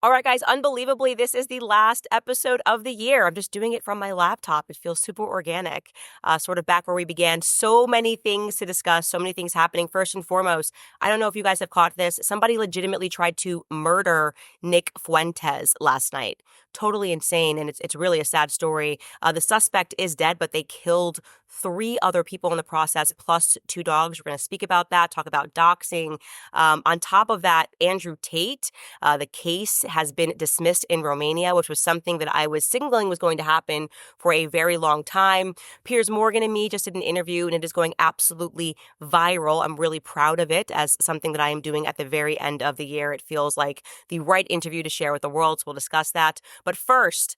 All right, guys, unbelievably, this is the last episode of the year. I'm just doing it from my laptop. It feels super organic, sort of back where we began. So many things to discuss, so many things happening. First and foremost, I don't know if you guys have caught this. Somebody legitimately tried to murder Nick Fuentes last night. Totally insane, and it's really a sad story. The suspect is dead, but they killed 3 other people in the process, plus 2 dogs. We're going to speak about that, talk about doxing. On top of that, Andrew Tate, the case has been dismissed in Romania, which was something that I was signaling was going to happen for a very long time. Piers Morgan and me just did an interview, and it is going absolutely viral. I'm really proud of it as something that I am doing at the very end of the year. It feels like the right interview to share with the world, so we'll discuss that. But first,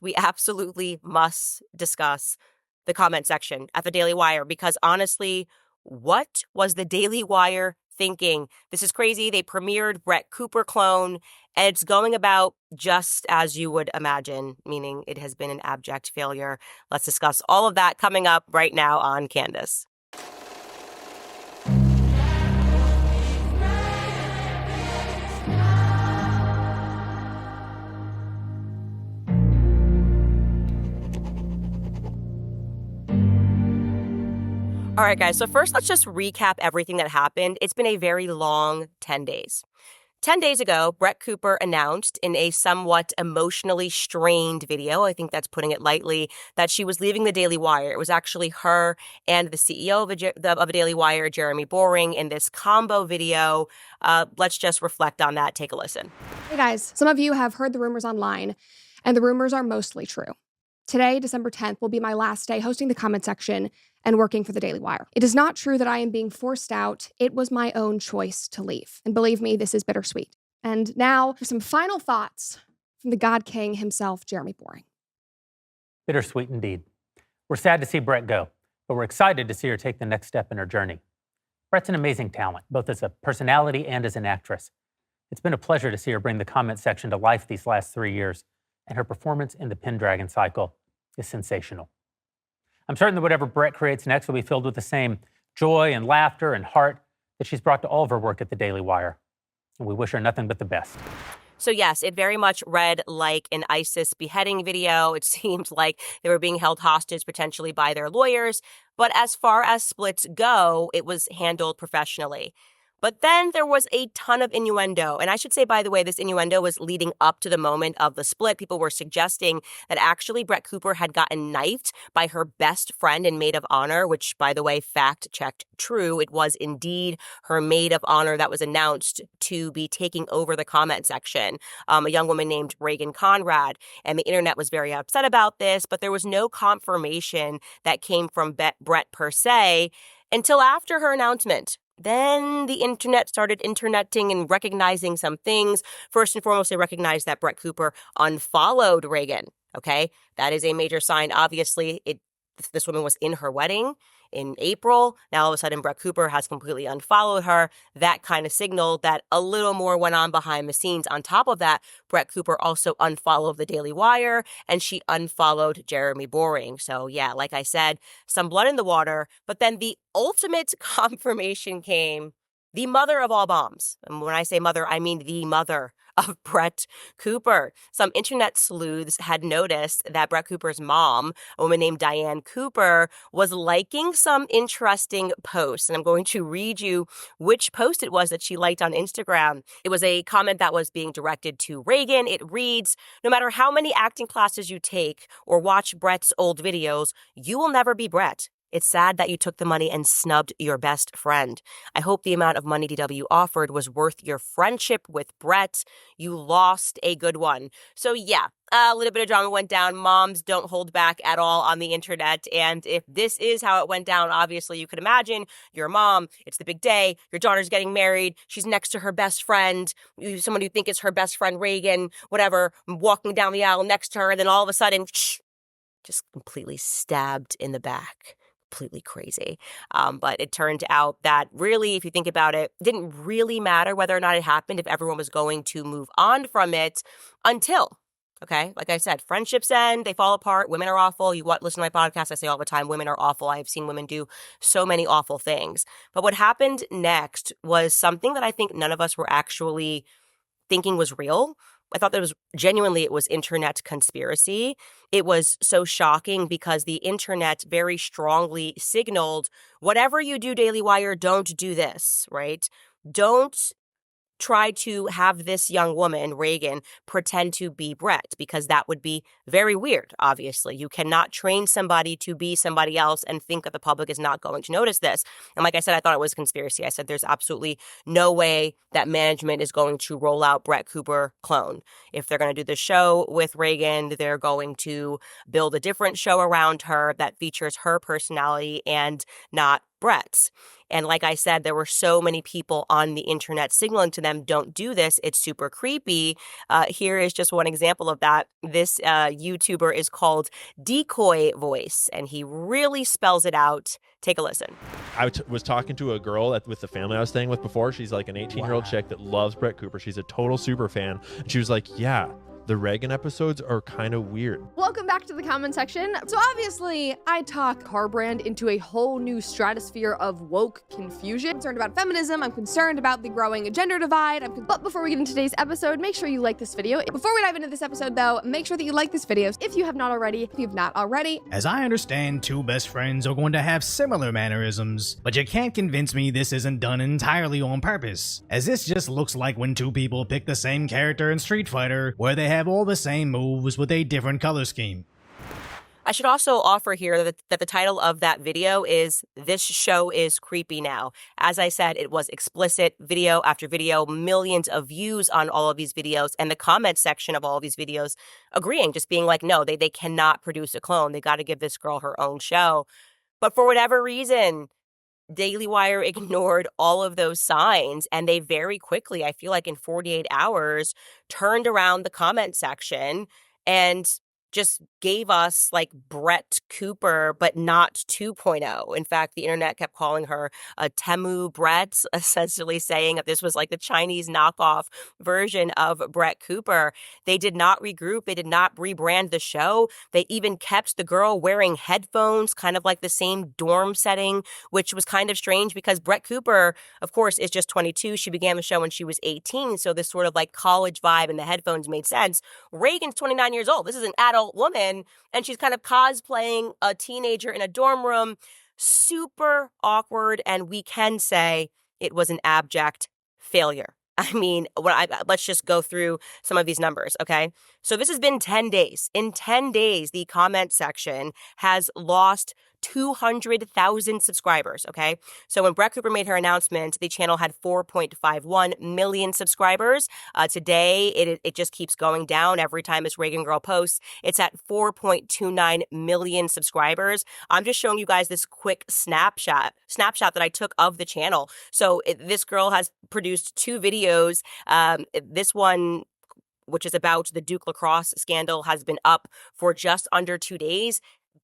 we absolutely must discuss the comment section at the Daily Wire, because honestly, what was the Daily Wire thinking? This is crazy. They premiered Brett Cooper clone, and it's going about just as you would imagine, meaning it has been an abject failure. Let's discuss all of that coming up right now on Candace. All right, guys, so first let's just recap everything that happened. It's been a very long 10 days. 10 days ago, Brett Cooper announced in a somewhat emotionally strained video, I think that's putting it lightly, that she was leaving the Daily Wire. It was actually her and the CEO of a Daily Wire, Jeremy Boring, in this combo video. Let's just reflect on that. Take a listen. Hey guys, some of you have heard the rumors online, and the rumors are mostly true. Today, December 10th, will be my last day hosting the comment section and working for the Daily Wire. It is not true that I am being forced out. It was my own choice to leave. And believe me, this is bittersweet. And now for some final thoughts from the God King himself, Jeremy Boring. Bittersweet indeed. We're sad to see Brett go, but we're excited to see her take the next step in her journey. Brett's an amazing talent, both as a personality and as an actress. It's been a pleasure to see her bring the comment section to life these last 3 years, and her performance in the Pendragon cycle is sensational. I'm certain that whatever Brett creates next will be filled with the same joy and laughter and heart that she's brought to all of her work at the Daily Wire. And we wish her nothing but the best. So yes, it very much read like an ISIS beheading video. It seemed like they were being held hostage potentially by their lawyers. But as far as splits go, it was handled professionally. But then there was a ton of innuendo. And I should say, by the way, this innuendo was leading up to the moment of the split. People were suggesting that actually Brett Cooper had gotten knifed by her best friend and maid of honor, which, by the way, fact-checked true. It was indeed her maid of honor that was announced to be taking over the comment section, a young woman named Reagan Conrad. And the internet was very upset about this, but there was no confirmation that came from Brett per se until after her announcement. Then the internet started interneting and recognizing some things. First and foremost, they recognized that Brett Cooper unfollowed Reagan. Okay, that is a major sign. Obviously, this woman was in her wedding in April. Now, all of a sudden, Brett Cooper has completely unfollowed her. That kind of signaled that a little more went on behind the scenes. On top of that, Brett Cooper also unfollowed the Daily Wire, and she unfollowed Jeremy Boring. So, yeah, like I said, some blood in the water. But then the ultimate confirmation came, the mother of all bombs. And when I say mother, I mean the mother of Brett Cooper. Some internet sleuths had noticed that Brett Cooper's mom, a woman named Diane Cooper, was liking some interesting posts. And I'm going to read you which post it was that she liked on Instagram. It was a comment that was being directed to Reagan. It reads, "No matter how many acting classes you take or watch Brett's old videos, you will never be Brett. It's sad that you took the money and snubbed your best friend. I hope the amount of money DW offered was worth your friendship with Brett. You lost a good one." So yeah, a little bit of drama went down. Moms don't hold back at all on the internet. And if this is how it went down, obviously you could imagine your mom, it's the big day, your daughter's getting married, she's next to her best friend, someone you think is her best friend, Reagan, whatever, walking down the aisle next to her, and then all of a sudden, just completely stabbed in the back. Completely crazy. But it turned out that really, if you think about it, didn't really matter whether or not it happened if everyone was going to move on from it until, okay, like I said, friendships end, they fall apart, women are awful. You listen to my podcast, I say all the time, women are awful. I've seen women do so many awful things. But what happened next was something that I think none of us were actually thinking was real. I thought that it was internet conspiracy. It was so shocking because the internet very strongly signaled, whatever you do, Daily Wire, don't do this, right? Don't try to have this young woman, Reagan, pretend to be Brett, because that would be very weird, obviously. You cannot train somebody to be somebody else and think that the public is not going to notice this. And like I said, I thought it was a conspiracy. I said there's absolutely no way that management is going to roll out Brett Cooper clone. If they're going to do the show with Reagan, they're going to build a different show around her that features her personality and not Brett's. And like I said, there were so many people on the internet signaling to them, don't do this. It's super creepy. Here is just one example of that. This YouTuber is called Decoy Voice, and he really spells it out. Take a listen. I was talking to a girl with the family I was staying with before. She's like an 18-year-old chick that loves Brett Cooper. She's a total super fan. And she was like, yeah, the Reagan episodes are kind of weird. Welcome back to the comment section. So obviously, I talk car brand into a whole new stratosphere of woke confusion. I'm concerned about feminism. I'm concerned about the growing gender divide. But before we get into today's episode, make sure you like this video. Before we dive into this episode, though, make sure that you like this video if you have not already. If you've not already. As I understand, two best friends are going to have similar mannerisms, but you can't convince me this isn't done entirely on purpose, as this just looks like when two people pick the same character in Street Fighter, where they have all the same moves with a different color scheme. I should also offer here that the title of that video is This Show is Creepy Now. As I said, it was explicit, video after video, millions of views on all of these videos, and the comment section of all of these videos agreeing, just being like, no, they cannot produce a clone. They got to give this girl her own show. But for whatever reason, Daily Wire ignored all of those signs, and they very quickly, I feel like in 48 hours, turned around the comment section and just gave us like Brett Cooper, but not 2.0. In fact, the internet kept calling her a Temu Brett, essentially saying that this was like the Chinese knockoff version of Brett Cooper. They did not regroup. They did not rebrand the show. They even kept the girl wearing headphones, kind of like the same dorm setting, which was kind of strange because Brett Cooper, of course, is just 22. She began the show when she was 18. So this sort of like college vibe and the headphones made sense. Reagan's 29 years old. This is an adult woman, and she's kind of cosplaying a teenager in a dorm room. Super awkward, and we can say it was an abject failure. I mean, let's just go through some of these numbers, okay? So this has been 10 days. In 10 days, the comment section has lost 200,000 subscribers, okay? So when Brett Cooper made her announcement, the channel had 4.51 million subscribers. Today, it just keeps going down every time this Reagan girl posts. It's at 4.29 million subscribers. I'm just showing you guys this quick snapshot that I took of the channel. So this girl has produced 2 videos. This one, which is about the Duke lacrosse scandal, has been up for just under 2 days.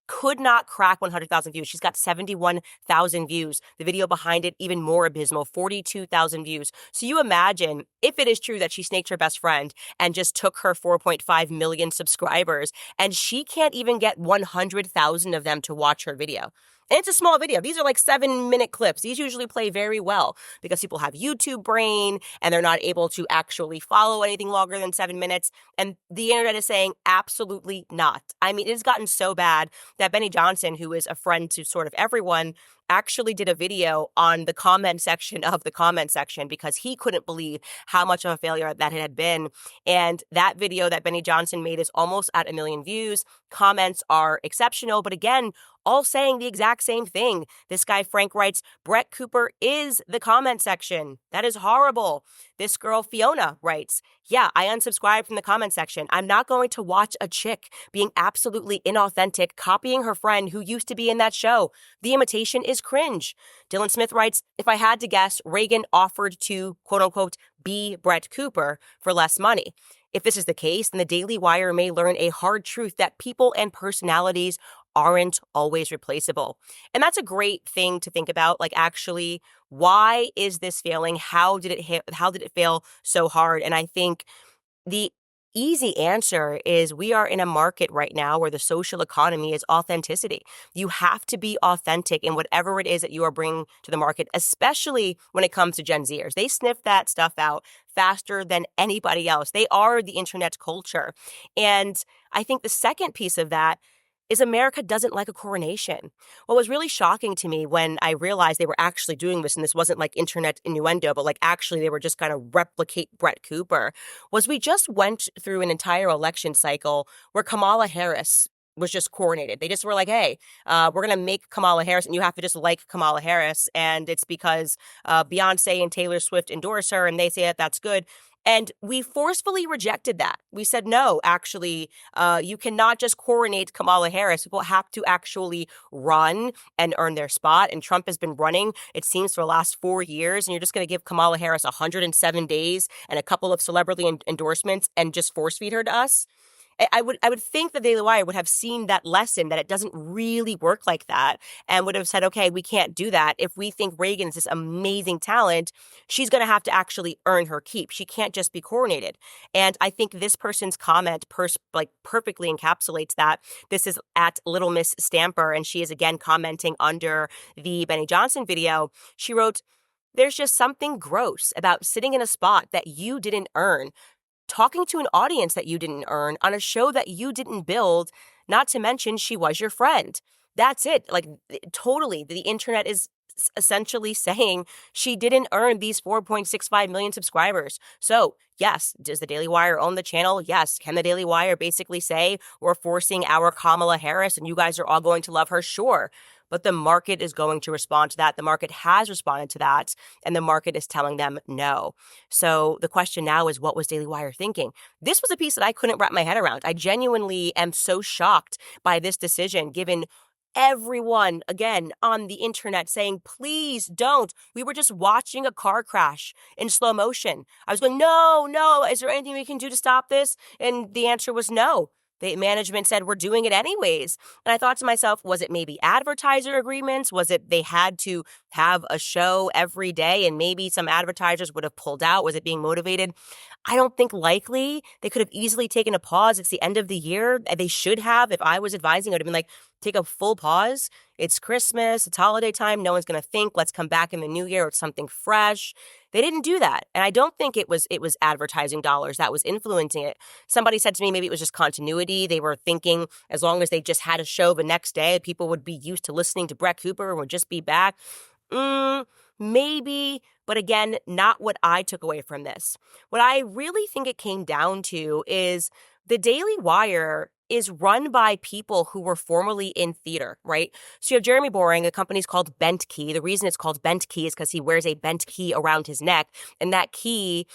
Could not crack 100,000 views. She's got 71,000 views. The video behind it, even more abysmal, 42,000 views. So you imagine if it is true that she snaked her best friend and just took her 4.5 million subscribers, and she can't even get 100,000 of them to watch her video. And it's a small video. These are like 7-minute clips. These usually play very well because people have YouTube brain and they're not able to actually follow anything longer than 7 minutes. And the internet is saying absolutely not. I mean, it has gotten so bad that Benny Johnson, who is a friend to sort of everyone, actually did a video on the comment section of the comment section because he couldn't believe how much of a failure that it had been. And that video that Benny Johnson made is almost at 1 million views. Comments are exceptional, but again, all saying the exact same thing. This guy, Frank, writes, Brett Cooper is the comment section. That is horrible. This girl, Fiona, writes, yeah, I unsubscribed from the comment section. I'm not going to watch a chick being absolutely inauthentic, copying her friend who used to be in that show. The imitation is cringe. Dylan Smith writes, if I had to guess, Reagan offered to, quote unquote, be Brett Cooper for less money. If this is the case, then the Daily Wire may learn a hard truth that people and personalities aren't always replaceable. And that's a great thing to think about. Like, actually, why is this failing? How did it fail so hard? And I think the easy answer is we are in a market right now where the social economy is authenticity. You have to be authentic in whatever it is that you are bringing to the market, especially when it comes to Gen Zers. They sniff that stuff out faster than anybody else. They are the internet's culture. And I think the second piece of that is America doesn't like a coronation. What was really shocking to me when I realized they were actually doing this, and this wasn't like internet innuendo, but like actually they were just going to replicate Brett Cooper, was we just went through an entire election cycle where Kamala Harris was just coronated. They just were like, hey, we're going to make Kamala Harris, and you have to just like Kamala Harris. And it's because Beyonce and Taylor Swift endorse her, and they say that that's good. And we forcefully rejected that. We said, no, actually, you cannot just coronate Kamala Harris. People have to actually run and earn their spot. And Trump has been running, it seems, for the last 4 years. And you're just going to give Kamala Harris 107 days and a couple of celebrity endorsements and just force feed her to us. I would think the Daily Wire would have seen that lesson, that it doesn't really work like that, and would have said, okay, we can't do that. If we think Reagan is this amazing talent, she's going to have to actually earn her keep. She can't just be coronated. And I think this person's comment perfectly encapsulates that. This is at Little Miss Stamper, and she is again commenting under the Benny Johnson video. She wrote, "There's just something gross about sitting in a spot that you didn't earn, talking to an audience that you didn't earn on a show that you didn't build, not to mention she was your friend." That's it. Like, totally. The internet is essentially saying she didn't earn these 4.65 million subscribers. So, yes, does the Daily Wire own the channel? Yes. Can the Daily Wire basically say we're forcing our Kamala Harris and you guys are all going to love her? Sure. But the market is going to respond to that. The market has responded to that, and the market is telling them no. So the question now is, what was Daily Wire thinking? This was a piece that I couldn't wrap my head around. I genuinely am so shocked by this decision, given everyone, again, on the internet saying, please don't. We were just watching a car crash in slow motion. I was going, no, is there anything we can do to stop this? And the answer was no. The management said, we're doing it anyways. And I thought to myself, was it maybe advertiser agreements? Was it they had to have a show every day and maybe some advertisers would have pulled out? Was it being motivated? I don't think likely. They could have easily taken a pause. It's the end of the year. They should have. If I was advising, I would have been like, take a full pause. It's Christmas. It's holiday time. No one's going to think, let's come back in the new year with something fresh. They didn't do that. And I don't think it was advertising dollars that was influencing it. Somebody said to me, maybe it was just continuity. They were thinking as long as they just had a show the next day, people would be used to listening to Brett Cooper and would just be back. Maybe, but again, not what I took away from this. What I really think it came down to is the Daily Wire is run by people who were formerly in theater, right? So you have Jeremy Boring, the company's called Bent Key. The reason it's called Bent Key is because he wears a bent key around his neck. And that key,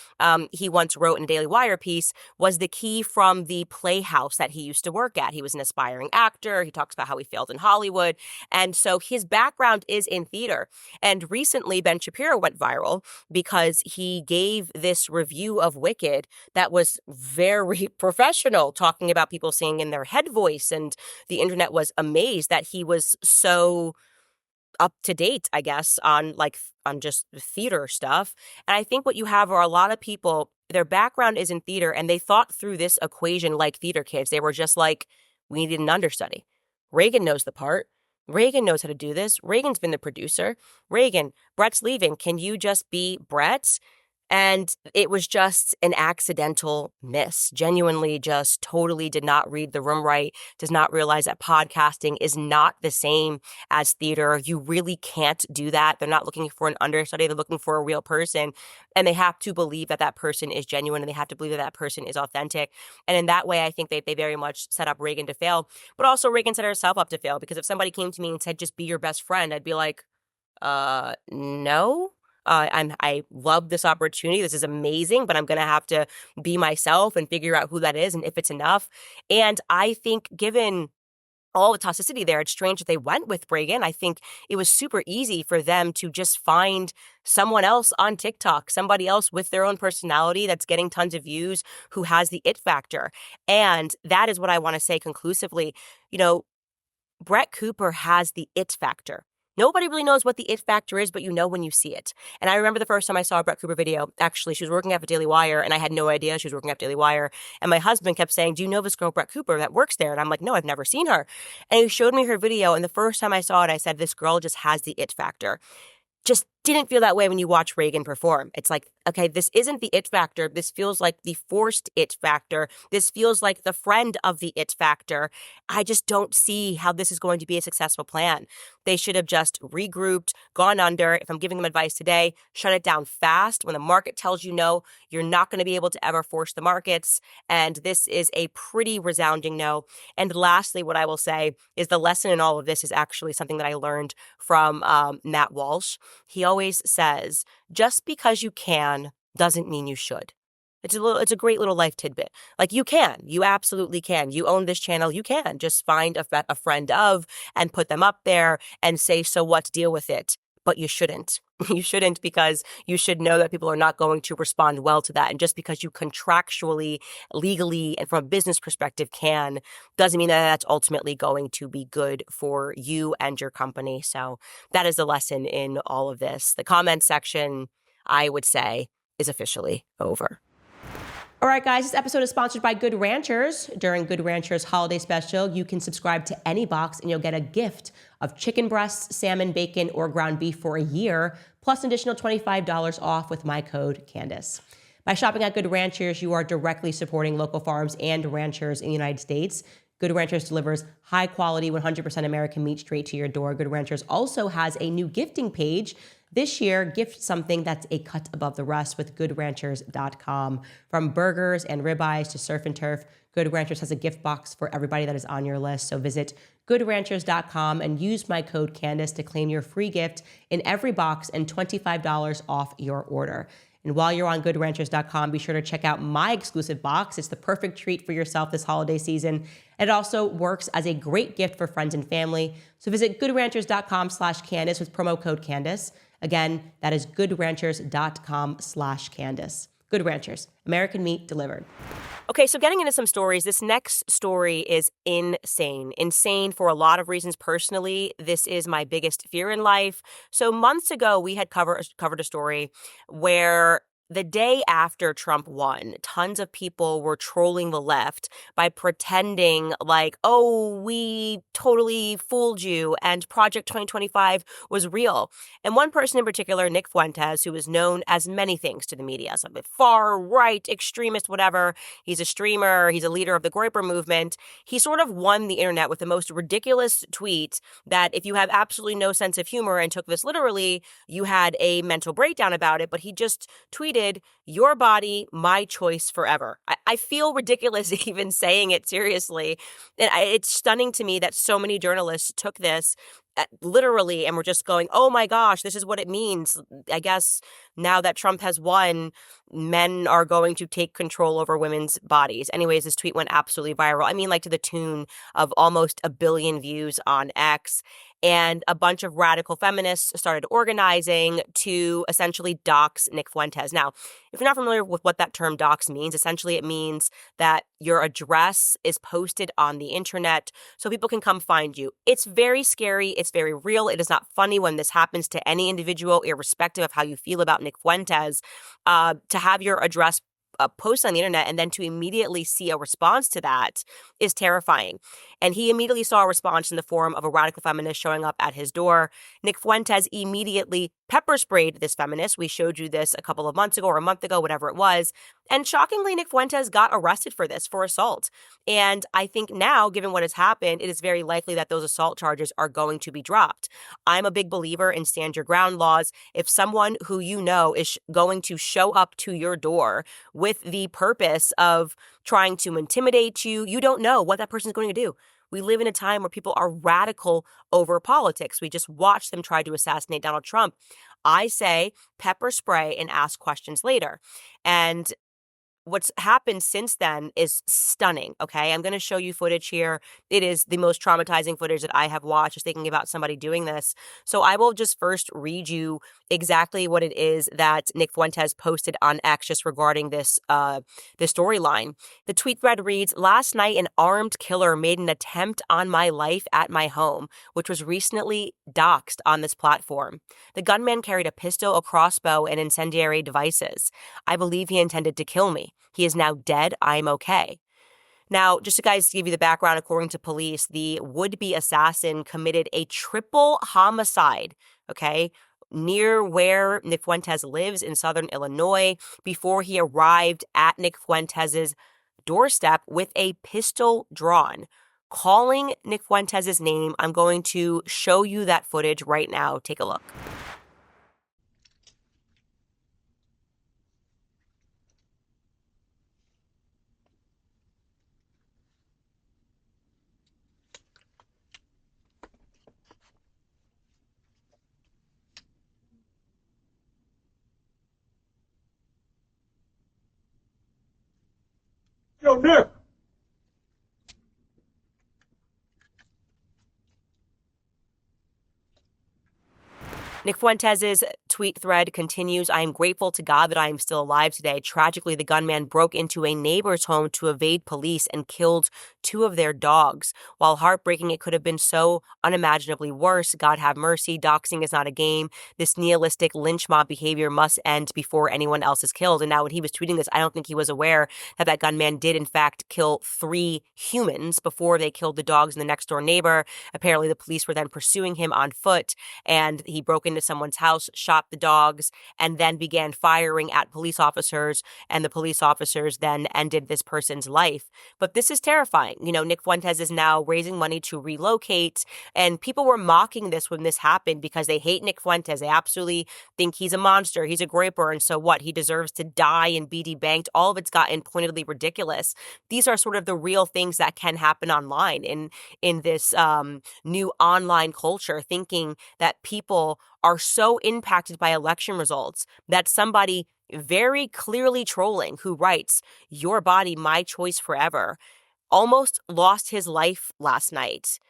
he once wrote in a Daily Wire piece, was the key from the playhouse that he used to work at. He was an aspiring actor. He talks about how he failed in Hollywood. And so his background is in theater. And recently, Ben Shapiro went viral because he gave this review of Wicked that was very professional, talking about people singing in their head voice, and the internet was amazed that he was so up to date, I guess, on just theater stuff. And I think what you have are a lot of people, their background is in theater, and they thought through this equation like theater kids. They were just like, we needed an understudy. Reagan knows the part. Reagan knows how to do this. Reagan's been the producer. Reagan, Brett's leaving. Can you just be Brett? And it was just an accidental miss. Genuinely just totally did not read the room right, does not realize that podcasting is not the same as theater. You really can't do that. They're not looking for an understudy. They're looking for a real person. And they have to believe that that person is genuine, and they have to believe that that person is authentic. And in that way, I think they very much set up Reagan to fail. But also Reagan set herself up to fail, because if somebody came to me and said, just be your best friend, I'd be like, no. I love this opportunity. This is amazing, but I'm going to have to be myself and figure out who that is and if it's enough. And I think given all the toxicity there, it's strange that they went with Reagan. I think it was super easy for them to just find someone else on TikTok, somebody else with their own personality that's getting tons of views, who has the it factor. And that is what I want to say conclusively. You know, Brett Cooper has the it factor. Nobody really knows what the it factor is, but you know when you see it. And I remember the first time I saw a Brett Cooper video, actually, she was working at the Daily Wire, and I had no idea she was working at Daily Wire. And my husband kept saying, do you know this girl, Brett Cooper, that works there? And I'm like, no, I've never seen her. And he showed me her video, and the first time I saw it, I said, this girl just has the it factor. Just didn't feel that way when you watch Reagan perform. It's like, okay, this isn't the it factor. This feels like the forced it factor. This feels like the friend of the it factor. I just don't see how this is going to be a successful plan. They should have just regrouped, gone under. If I'm giving them advice today, shut it down fast. When the market tells you no, you're not going to be able to ever force the markets. And this is a pretty resounding no. And lastly, what I will say is the lesson in all of this is actually something that I learned from Matt Walsh. He always says, just because you can doesn't mean you should. It's a great little life tidbit. Like, you absolutely can. You own this channel, you can. Just find a friend of and put them up there and say, so what, deal with it. But you shouldn't. You shouldn't, because you should know that people are not going to respond well to that. And just because you contractually, legally, and from a business perspective can, doesn't mean that that's ultimately going to be good for you and your company. So that is the lesson in all of this. The comment section, I would say, is officially over. All right, guys, this episode is sponsored by Good Ranchers. During Good Ranchers holiday special, you can subscribe to any box and you'll get a gift of chicken breasts, salmon, bacon, or ground beef for a year, plus an additional $25 off with my code Candace. By shopping at Good Ranchers, you are directly supporting local farms and ranchers in the United States. Good Ranchers delivers high-quality, 100% American meat straight to your door. Good Ranchers also has a new gifting page. This year, gift something that's a cut above the rest with GoodRanchers.com. From burgers and ribeyes to surf and turf, Good Ranchers has a gift box for everybody that is on your list. So visit GoodRanchers.com and use my code Candace to claim your free gift in every box and $25 off your order. And while you're on GoodRanchers.com, be sure to check out my exclusive box. It's the perfect treat for yourself this holiday season. And it also works as a great gift for friends and family. So visit GoodRanchers.com/Candace with promo code Candace. Again, that is GoodRanchers.com/Candace. Good Ranchers, American meat delivered. Okay, so getting into some stories, this next story is insane. Insane for a lot of reasons personally. This is my biggest fear in life. So months ago, we had covered a story where the day after Trump won, tons of people were trolling the left by pretending like, oh, we totally fooled you and Project 2025 was real. And one person in particular, Nick Fuentes, who is known as many things to the media, some far right, extremist, whatever. He's a streamer. He's a leader of the Groyper movement. He sort of won the internet with the most ridiculous tweet that if you have absolutely no sense of humor and took this literally, you had a mental breakdown about it. But he just tweeted, your body, my choice forever. I feel ridiculous even saying it seriously. And it's stunning to me that so many journalists took this literally and were just going, oh my gosh, this is what it means. I guess now that Trump has won, men are going to take control over women's bodies. Anyways, this tweet went absolutely viral. I mean, like to the tune of almost 1 billion views on X. And a bunch of radical feminists started organizing to essentially dox Nick Fuentes. Now, if you're not familiar with what that term dox means, essentially it means that your address is posted on the internet so people can come find you. It's very scary. It's very real. It is not funny when this happens to any individual, irrespective of how you feel about Nick Fuentes. To have your address post on the internet and then to immediately see a response to that is terrifying. And he immediately saw a response in the form of a radical feminist showing up at his door. Nick Fuentes immediately pepper sprayed this feminist. We showed you this a couple of months ago or a month ago, whatever it was. And shockingly, Nick Fuentes got arrested for this, for assault. And I think now, given what has happened, it is very likely that those assault charges are going to be dropped. I'm a big believer in stand your ground laws. If someone who you know is going to show up to your door with the purpose of trying to intimidate you, you don't know what that person is going to do. We live in a time where people are radical over politics. We just watched them try to assassinate Donald Trump. I say pepper spray and ask questions later. And what's happened since then is stunning, okay? I'm going to show you footage here. It is the most traumatizing footage that I have watched, just thinking about somebody doing this. So I will just first read you exactly what it is that Nick Fuentes posted on X just regarding this storyline. The tweet thread reads, "Last night, an armed killer made an attempt on my life at my home, which was recently doxed on this platform. The gunman carried a pistol, a crossbow, and incendiary devices. I believe he intended to kill me. He is now dead. I'm okay." Now, just to guys give you the background, according to police, the would-be assassin committed a triple homicide, okay, near where Nick Fuentes lives in southern Illinois before he arrived at Nick Fuentes' doorstep with a pistol drawn, calling Nick Fuentes' name. I'm going to show you that footage right now. Take a look. Yo, Nick! Nick Fuentes' tweet thread continues, "I am grateful to God that I am still alive today. Tragically, the gunman broke into a neighbor's home to evade police and killed 2 of their dogs. While heartbreaking, it could have been so unimaginably worse. God have mercy. Doxing is not a game. This nihilistic lynch mob behavior must end before anyone else is killed." And now when he was tweeting this, I don't think he was aware that that gunman did, in fact, kill 3 humans before they killed the dogs in the next door neighbor. Apparently, the police were then pursuing him on foot, and he broke into someone's house, shot the dogs, and then began firing at police officers, and the police officers then ended this person's life. But this is terrifying. You know, Nick Fuentes is now raising money to relocate, and people were mocking this when this happened because they hate Nick Fuentes. They absolutely think he's a monster, he's a graper, and so what? He deserves to die and be debanked. All of it's gotten pointedly ridiculous. These are sort of the real things that can happen online in this new online culture, thinking that people are so impacted by election results that somebody very clearly trolling who writes, "Your body, my choice forever," almost lost his life last night.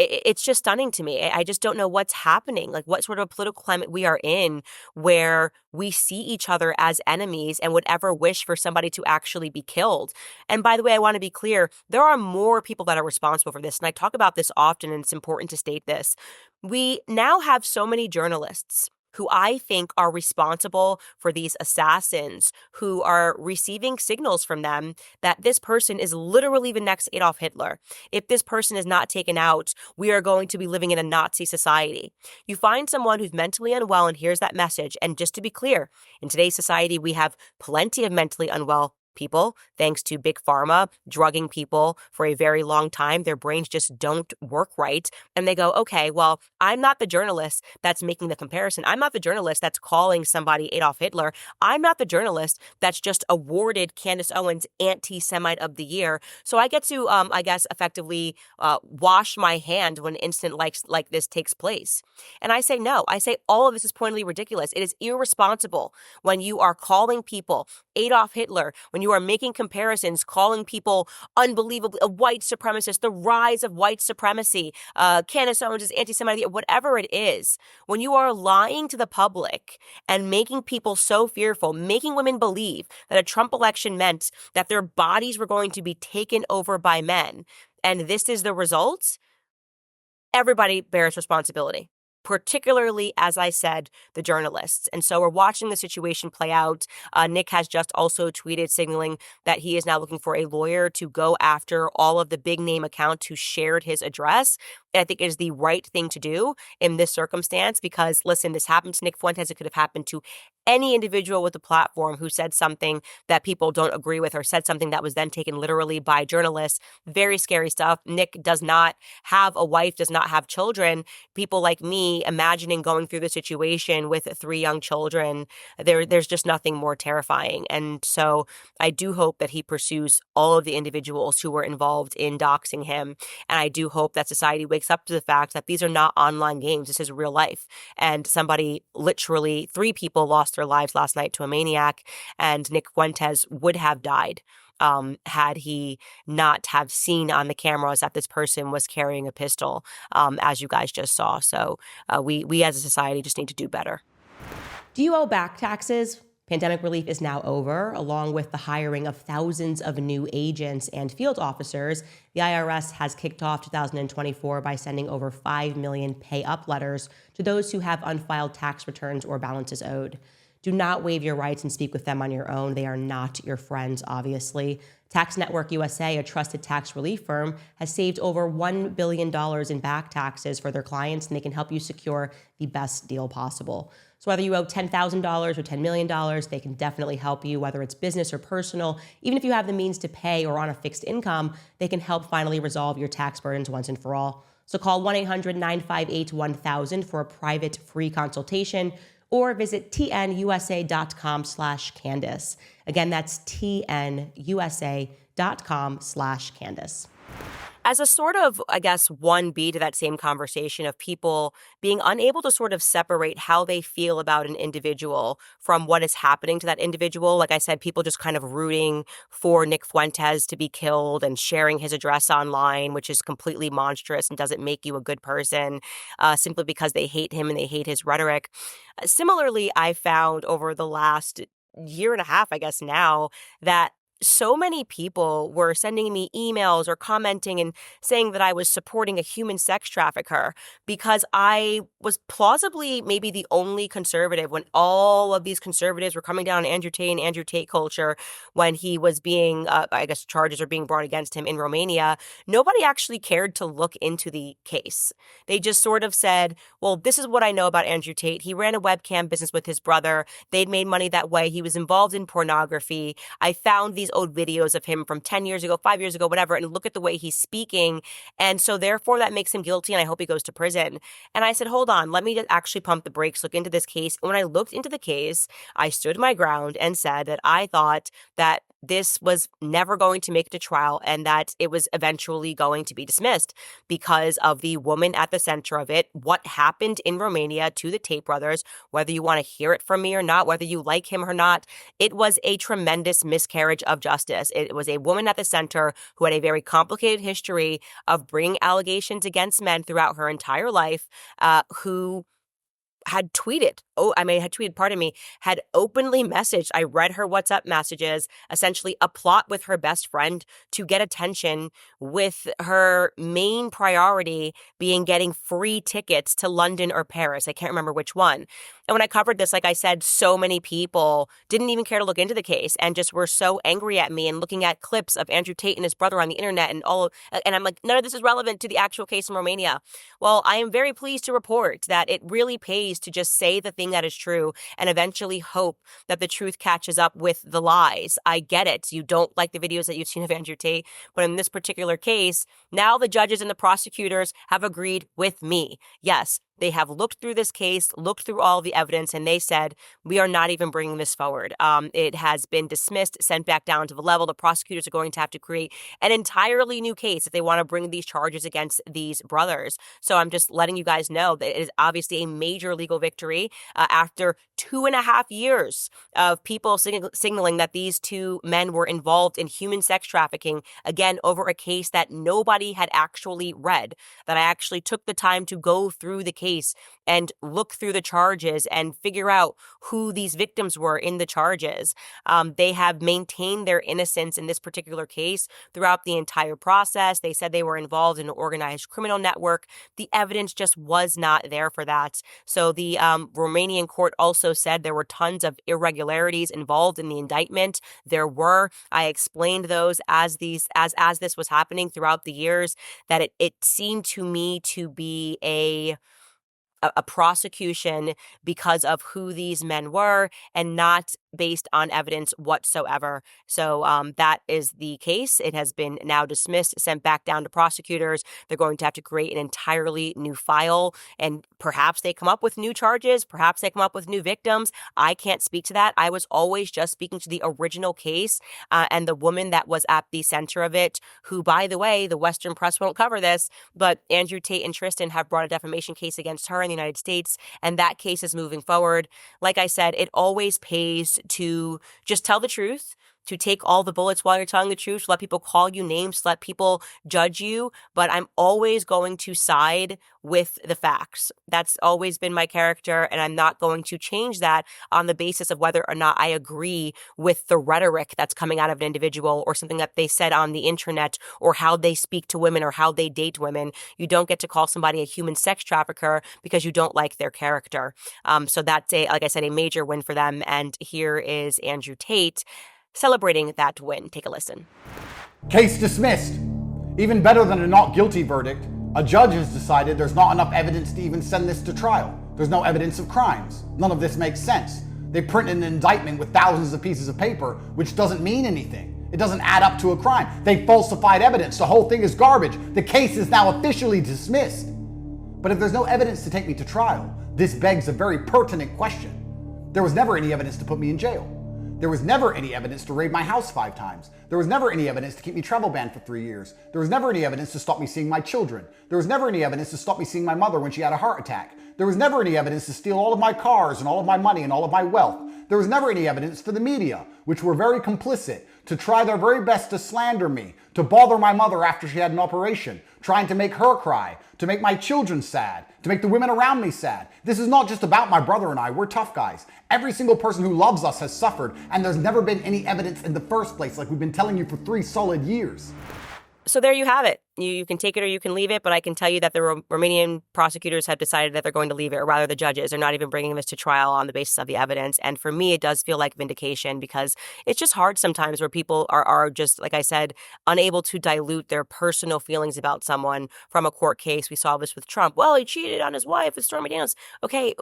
It's just stunning to me. I just don't know what's happening, like what sort of political climate we are in where we see each other as enemies and would ever wish for somebody to actually be killed. And by the way, I want to be clear, there are more people that are responsible for this. And I talk about this often, and it's important to state this. We now have so many journalists who I think are responsible for these assassins, who are receiving signals from them that this person is literally the next Adolf Hitler. If this person is not taken out, we are going to be living in a Nazi society. You find someone who's mentally unwell and hears that message, and just to be clear, in today's society, we have plenty of mentally unwell people, thanks to big pharma drugging people for a very long time. Their brains just don't work right. And they go, okay, well, I'm not the journalist that's making the comparison. I'm not the journalist that's calling somebody Adolf Hitler. I'm not the journalist that's just awarded Candace Owens Anti-Semite of the Year. So I get to, I guess, effectively wash my hand when an incident like this takes place. And I say no. I say all of this is pointedly ridiculous. It is irresponsible when you are calling people Adolf Hitler, when you are making comparisons, calling people unbelievably a white supremacist, the rise of white supremacy, Candace Owens is anti-Semitic, whatever it is. When you are lying to the public and making people so fearful, making women believe that a Trump election meant that their bodies were going to be taken over by men, and this is the result, everybody bears responsibility. Particularly, as I said, the journalists. And so we're watching the situation play out. Nick has just also tweeted signaling that he is now looking for a lawyer to go after all of the big name accounts who shared his address. And I think it is the right thing to do in this circumstance because, listen, this happened to Nick Fuentes. It could have happened to any individual with a platform who said something that people don't agree with or said something that was then taken literally by journalists. Very scary stuff. Nick does not have a wife, does not have children. People like me me imagining going through the situation with 3 young children, there's just nothing more terrifying. And so I do hope that he pursues all of the individuals who were involved in doxing him. And I do hope that society wakes up to the fact that these are not online games. This is real life. And somebody, literally 3 people lost their lives last night to a maniac, and Nick Fuentes would have died had he not have seen on the cameras that this person was carrying a pistol, as you guys just saw. So we as a society just need to do better. Do you owe back taxes? Pandemic relief is now over. Along with the hiring of thousands of new agents and field officers, the IRS has kicked off 2024 by sending over 5 million pay-up letters to those who have unfiled tax returns or balances owed. Do not waive your rights and speak with them on your own. They are not your friends, obviously. Tax Network USA, a trusted tax relief firm, has saved over $1 billion in back taxes for their clients, and they can help you secure the best deal possible. So whether you owe $10,000 or $10 million, they can definitely help you, whether it's business or personal. Even if you have the means to pay or on a fixed income, they can help finally resolve your tax burdens once and for all. So call 1-800-958-1000 for a private free consultation, or visit tnusa.com/Candace. Again, that's tnusa.com/Candace. As a sort of, I guess, 1B to that same conversation of people being unable to sort of separate how they feel about an individual from what is happening to that individual. Like I said, people just kind of rooting for Nick Fuentes to be killed and sharing his address online, which is completely monstrous and doesn't make you a good person, simply because they hate him and they hate his rhetoric. Similarly, I found over the last year and a half, I guess now, that so many people were sending me emails or commenting and saying that I was supporting a human sex trafficker because I was plausibly maybe the only conservative when all of these conservatives were coming down on Andrew Tate and Andrew Tate culture when he was being, I guess charges are being brought against him in Romania. Nobody actually cared to look into the case. They just sort of said, well, this is what I know about Andrew Tate. He ran a webcam business with his brother. They'd made money that way. He was involved in pornography. I found these old videos of him from 10 years ago, 5 years ago, whatever, and look at the way he's speaking. And so therefore that makes him guilty, and I hope he goes to prison. And I said, hold on, let me just actually pump the brakes, look into this case. And when I looked into the case, I stood my ground and said that I thought that this was never going to make it to trial and that it was eventually going to be dismissed because of the woman at the center of it, what happened in Romania to the Tate brothers, whether you want to hear it from me or not, whether you like him or not. It was a tremendous miscarriage of justice. It was a woman at the center who had a very complicated history of bringing allegations against men throughout her entire life, who had tweeted, had openly messaged. I read her WhatsApp messages, essentially a plot with her best friend to get attention, with her main priority being getting free tickets to London or Paris. I can't remember which one. And when I covered this, like I said, so many people didn't even care to look into the case and just were so angry at me and looking at clips of Andrew Tate and his brother on the internet and I'm like, none of this is relevant to the actual case in Romania. Well, I am very pleased to report that it really pays to just say the thing that is true and eventually hope that the truth catches up with the lies. I get it. You don't like the videos that you've seen of Andrew Tate, but in this particular case, now the judges and the prosecutors have agreed with me. Yes, they have looked through this case, looked through all the evidence, and they said, we are not even bringing this forward. It has been dismissed, sent back down to the level. The prosecutors are going to have to create an entirely new case if they want to bring these charges against these brothers. So I'm just letting you guys know that it is obviously a major legal victory after 2.5 years of people signaling that these two men were involved in human sex trafficking, again, over a case that nobody had actually read, that I actually took the time to go through the case and look through the charges and figure out who these victims were in the charges. They have maintained their innocence in this particular case throughout the entire process. They said they were involved in an organized criminal network. The evidence just was not there for that. So the Romanian court also said there were tons of irregularities involved in the indictment. There were. I explained those as this was happening throughout the years, that it seemed to me to be a prosecution because of who these men were and not based on evidence whatsoever. So that is the case. It has been now dismissed, sent back down to prosecutors. They're going to have to create an entirely new file, and perhaps they come up with new charges. Perhaps they come up with new victims. I can't speak to that. I was always just speaking to the original case and the woman that was at the center of it, who, by the way, the Western press won't cover this, but Andrew Tate and Tristan have brought a defamation case against her in the United States, and that case is moving forward. Like I said, it always pays to just tell the truth, to take all the bullets while you're telling the truth, to let people call you names, to let people judge you. But I'm always going to side with the facts. That's always been my character, and I'm not going to change that on the basis of whether or not I agree with the rhetoric that's coming out of an individual or something that they said on the internet or how they speak to women or how they date women. You don't get to call somebody a human sex trafficker because you don't like their character. So that's, like I said, a major win for them. And here is Andrew Tate celebrating that win. Take a listen. Case dismissed. Even better than a not guilty verdict, a judge has decided there's not enough evidence to even send this to trial. There's no evidence of crimes. None of this makes sense. They print an indictment with thousands of pieces of paper, which doesn't mean anything. It doesn't add up to a crime. They falsified evidence. The whole thing is garbage. The case is now officially dismissed. But if there's no evidence to take me to trial, this begs a very pertinent question. There was never any evidence to put me in jail. There was never any evidence to raid my house 5 times. There was never any evidence to keep me travel banned for 3 years. There was never any evidence to stop me seeing my children. There was never any evidence to stop me seeing my mother when she had a heart attack. There was never any evidence to steal all of my cars and all of my money and all of my wealth. There was never any evidence for the media, which were very complicit, to try their very best to slander me, to bother my mother after she had an operation, trying to make her cry, to make my children sad, to make the women around me sad. This is not just about my brother and I. We're tough guys. Every single person who loves us has suffered, and there's never been any evidence in the first place, like we've been telling you for 3 solid years. So there you have it. You can take it or you can leave it, but I can tell you that the Romanian prosecutors have decided that they're going to leave it, or rather the judges are not even bringing this to trial on the basis of the evidence. And for me, it does feel like vindication, because it's just hard sometimes where people are just, like I said, unable to dilute their personal feelings about someone from a court case. We saw this with Trump. Well, he cheated on his wife with Stormy Daniels. Okay,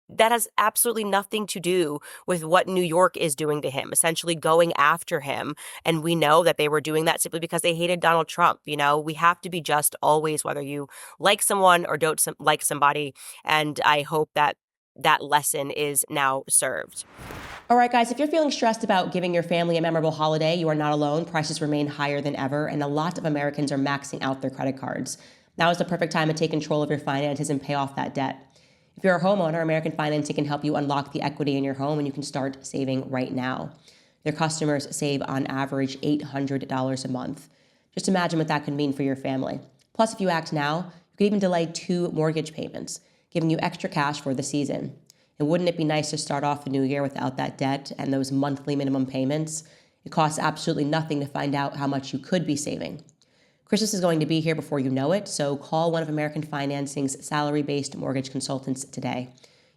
that has absolutely nothing to do with what New York is doing to him, essentially going after him. And we know that they were doing that simply because they hated Donald Trump. You know, we have to be just always, whether you like someone or don't like somebody. And I hope that that lesson is now served. All right, guys, if you're feeling stressed about giving your family a memorable holiday, you are not alone. Prices remain higher than ever, and a lot of Americans are maxing out their credit cards. Now is the perfect time to take control of your finances and pay off that debt. If you're a homeowner, American Financing can help you unlock the equity in your home, and you can start saving right now. Their customers save on average $800 a month. Just imagine what that could mean for your family. Plus, if you act now, you could even delay 2 mortgage payments, giving you extra cash for the season. And wouldn't it be nice to start off the new year without that debt and those monthly minimum payments? It costs absolutely nothing to find out how much you could be saving. Christmas is going to be here before you know it, so call one of American Financing's salary-based mortgage consultants today.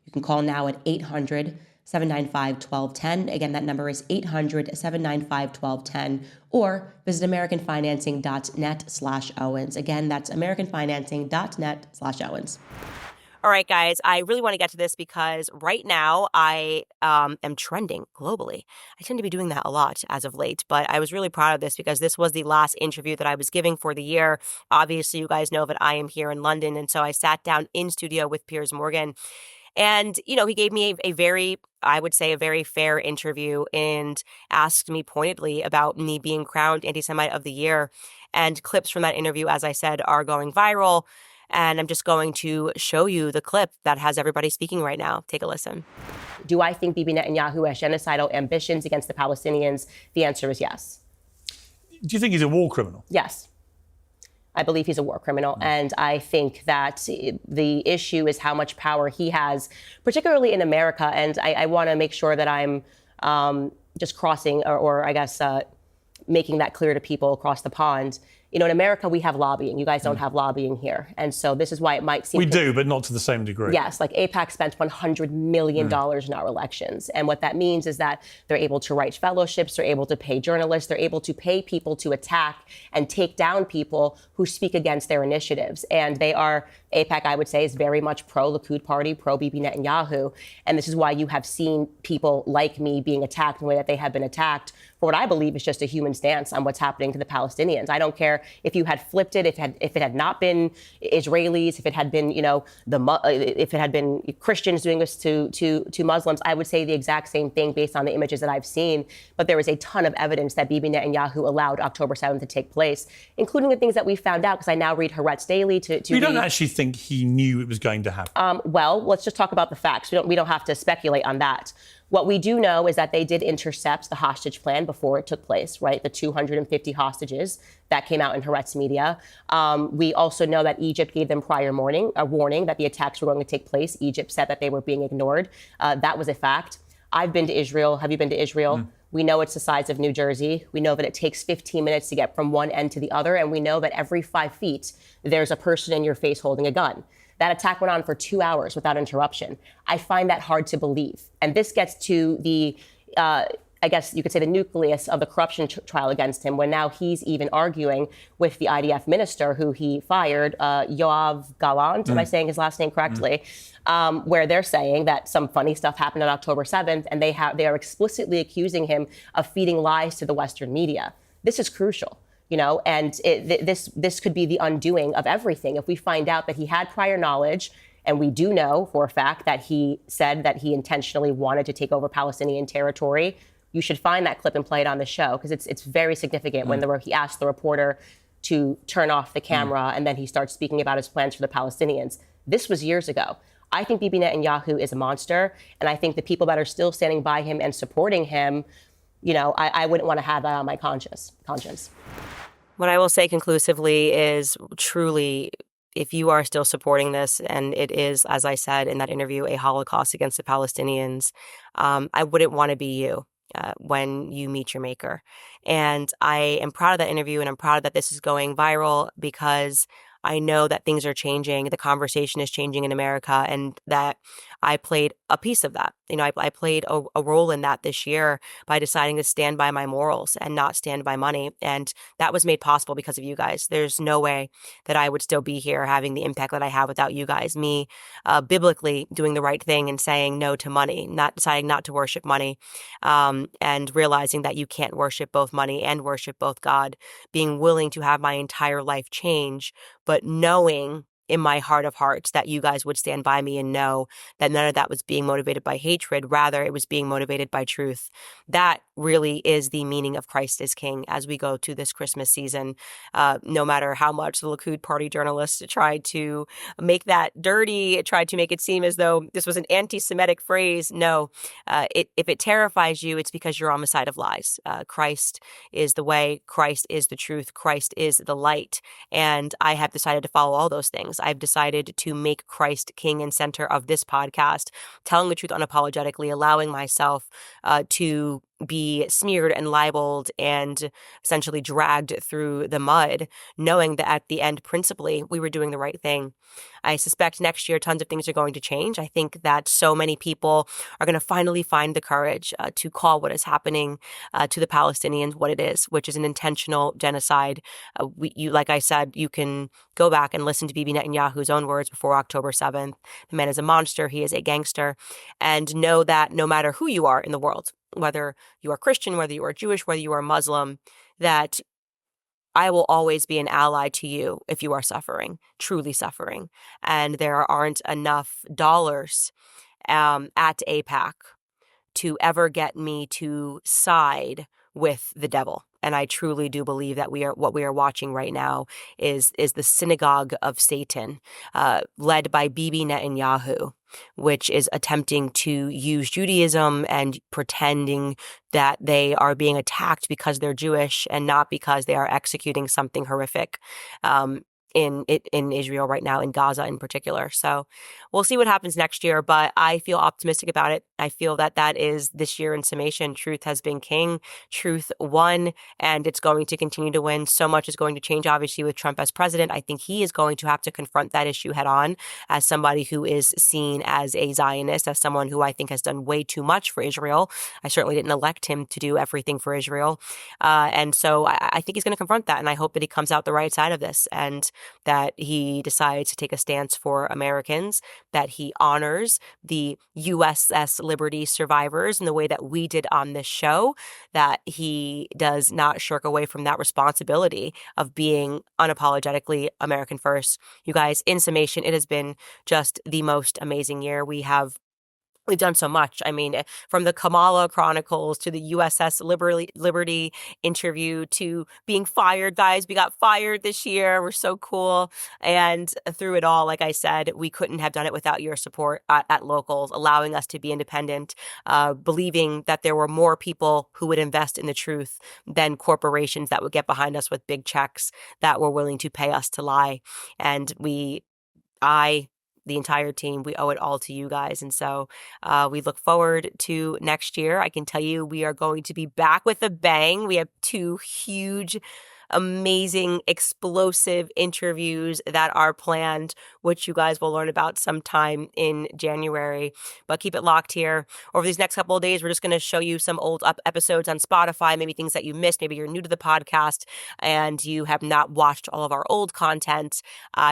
You can call now at 800-795-1210. Again, that number is 800-795-1210, or visit americanfinancing.net/Owens. Again, that's americanfinancing.net/Owens. All right, guys, I really want to get to this because right now I am trending globally. I tend to be doing that a lot as of late, but I was really proud of this because this was the last interview that I was giving for the year. Obviously, you guys know that I am here in London, and so I sat down in studio with Piers Morgan. And, you know, he gave me a very fair interview and asked me pointedly about me being crowned Anti-Semite of the Year. And clips from that interview, as I said, are going viral. And I'm just going to show you the clip that has everybody speaking right now. Take a listen. Do I think Bibi Netanyahu has genocidal ambitions against the Palestinians? The answer is yes. Do you think he's a war criminal? Yes. I believe he's a war criminal. And I think that the issue is how much power he has, particularly in America. And I want to make sure that I'm just crossing or I guess, making that clear to people across the pond. in America, we have lobbying. You guys don't have lobbying here. And so this is why it might seem... We do, but not to the same degree. Yes, like AIPAC spent $100 million in our elections. And what that means is that they're able to write fellowships, they're able to pay journalists, they're able to pay people to attack and take down people who speak against their initiatives. And they are, AIPAC, I would say, is very much pro-Likud party, pro-Bibi Netanyahu. And this is why you have seen people like me being attacked in the way that they have been attacked for what I believe is just a human stance on what's happening to the Palestinians. I don't care if you had flipped it, if it had not been Israelis, if it had been, if it had been Christians doing this to Muslims, I would say the exact same thing based on the images that I've seen. But there is a ton of evidence that Bibi Netanyahu allowed October 7th to take place, including the things that we found out, because I now read Haaretz daily to You don't actually think he knew it was going to happen? Well, let's just talk about the facts. We don't have to speculate on that. What we do know is that they did intercept the hostage plan before it took place, right? The 250 hostages that came out in Haaretz media. We also know that Egypt gave them prior a warning that the attacks were going to take place. Egypt said that they were being ignored. That was a fact. I've been to Israel. Have you been to Israel? We know it's the size of New Jersey. We know that it takes 15 minutes to get from one end to the other. And we know that every 5 feet, there's a person in your face holding a gun. That attack went on for 2 hours without interruption. I find that hard to believe. And this gets to the, I guess you could say, the nucleus of the corruption trial against him, when now he's even arguing with the IDF minister who he fired, Yoav Gallant, am I saying his last name correctly, where they're saying that some funny stuff happened on October 7th, and they are explicitly accusing him of feeding lies to the Western media. This is crucial. And this could be the undoing of everything. If we find out that he had prior knowledge, and we do know for a fact that he said that he intentionally wanted to take over Palestinian territory, you should find that clip and play it on the show, because it's very significant when he asked the reporter to turn off the camera, and then he starts speaking about his plans for the Palestinians. This was years ago. I think Bibi Netanyahu is a monster, and I think the people that are still standing by him and supporting him, I wouldn't want to have that on my conscience. What I will say conclusively is, truly, if you are still supporting this, and it is, as I said in that interview, a Holocaust against the Palestinians, I wouldn't want to be you when you meet your maker. And I am proud of that interview, and I'm proud that this is going viral, because I know that things are changing. The conversation is changing in America, and that I played a piece of that. I played a role in that this year by deciding to stand by my morals and not stand by money. And that was made possible because of you guys. There's no way that I would still be here having the impact that I have without you guys. Me biblically doing the right thing and saying no to money, not deciding not to worship money, and realizing that you can't worship both money and worship both God, being willing to have my entire life change, but knowing in my heart of hearts that you guys would stand by me and know that none of that was being motivated by hatred. Rather, it was being motivated by truth. That really is the meaning of Christ is King as we go to this Christmas season. No matter how much the Likud party journalists tried to make that dirty, tried to make it seem as though this was an anti-Semitic phrase. No, if it terrifies you, it's because you're on the side of lies. Christ is the way. Christ is the truth. Christ is the light. And I have decided to follow all those things. I've decided to make Christ king and center of this podcast, telling the truth unapologetically, allowing myself to be smeared and libeled and essentially dragged through the mud, knowing that at the end, principally, we were doing the right thing. I suspect next year, tons of things are going to change. I think that so many people are going to finally find the courage to call what is happening to the Palestinians what it is, which is an intentional genocide. Like I said, you can go back and listen to Bibi Netanyahu's own words before October 7th. The man is a monster. He is a gangster. And know that no matter who you are in the world, whether you are Christian, whether you are Jewish, whether you are Muslim, that I will always be an ally to you if you are suffering, truly suffering. And there aren't enough dollars at AIPAC to ever get me to side with the devil. And I truly do believe that what we are watching right now is the synagogue of Satan, led by Bibi Netanyahu, which is attempting to use Judaism and pretending that they are being attacked because they're Jewish and not because they are executing something horrific. in Israel right now, in Gaza in particular. So we'll see what happens next year, but I feel optimistic about it. I feel that is this year in summation. Truth has been king. Truth won, and it's going to continue to win. So much is going to change, obviously, with Trump as president. I think he is going to have to confront that issue head on as somebody who is seen as a Zionist, as someone who I think has done way too much for Israel. I certainly didn't elect him to do everything for Israel. And so I think he's going to confront that, and I hope that he comes out the right side of this, and that he decides to take a stance for Americans, that he honors the USS Liberty survivors in the way that we did on this show, that he does not shirk away from that responsibility of being unapologetically American first. You guys, in summation, it has been just the most amazing year. We've done so much. I mean, from the Kamala Chronicles to the USS Liberty interview to being fired, guys. We got fired this year. We're so cool. And through it all, like I said, we couldn't have done it without your support at Locals, allowing us to be independent, believing that there were more people who would invest in the truth than corporations that would get behind us with big checks that were willing to pay us to lie. And the entire team, we owe it all to you guys. And so we look forward to next year. I can tell you we are going to be back with a bang. We have 2 huge, amazing, explosive interviews that are planned, which you guys will learn about sometime in January. But keep it locked here. Over these next couple of days, we're just going to show you some old episodes on Spotify, maybe things that you missed. Maybe you're new to the podcast and you have not watched all of our old content.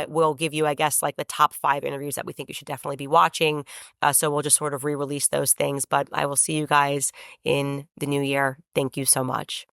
We'll give you, I guess, like the top 5 interviews that we think you should definitely be watching. So we'll just sort of re-release those things. But I will see you guys in the new year. Thank you so much.